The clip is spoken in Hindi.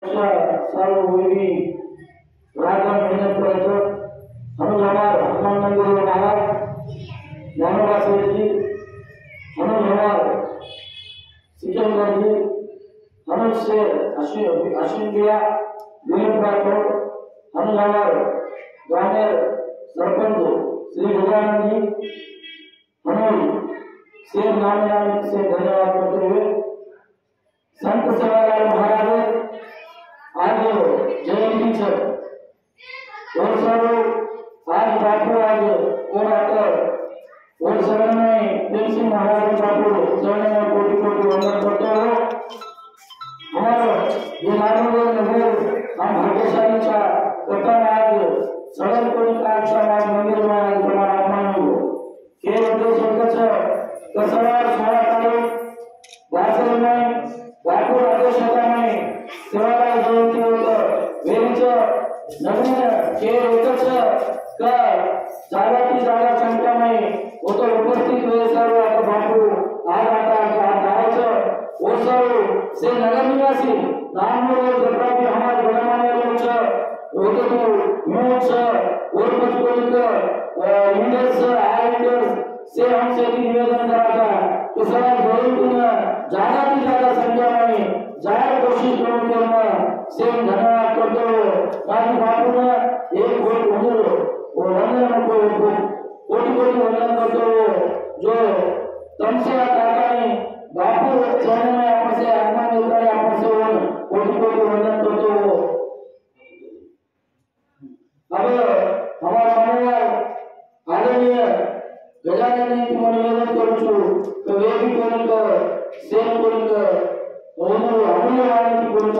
सर्व भूमि राजन मेहनत करायचं हनुमान हनुमान मंदिर महाराज ज्ञानोबा सेठजी हनुमान सिकंदर जी हनुमान शेर अश्विन गिया दिलीप राठौर हनुमान ग्रामीण सरपंच श्री गजानन जी हनुमान शेर नाम से धन्यवाद करते हुए संत सेवालाल महाराज आज जयंती है और सब आज बापू आज और आकर और शरण में प्रेम सिंह महाराज बापू शरण में कोटि कोटि वंदन करते हो हमारे ये मानव नगर हम भाग्यशाली था प्रथम आज सड़क कोई का समाज मंदिर में आज हमारा अपमान हो के उद्देश्य कसवार 16 तारीख वासर में बापू राजेशाने सेवालाल जयंती होतं वेरीचं नवीन खेळ होतच का जागाची जागा संख्याने होतं उपस्थित हुए सर्व आता बापू आज आता गावाचं ओसर से नगर निवासी नामवर जत्रापी हमारे बनमाने लोच होतं तो न्यूज और पचकोलिक इंडस आयर्लंड से हमसे निवेदन करा था कि सवाल जयंती में जागा की जागा संख्या में जाहिर कोशिश करूँ कि मैं से धन्यवाद करते हुए मानी बापू ने एक वोट वंदन को कोटि कोटि वंदन करते हुए जो तमसे काका बापू चरण में अपन से आत्मा मिलता है अपन से कोटि कोटि वंदन करते हुए अब हमारा मानव आदरणीय गजानन जी को निवेदन करूँ कि वे भी कोनिक सेम कोनिक और अमूल्य वाणी की कोनिक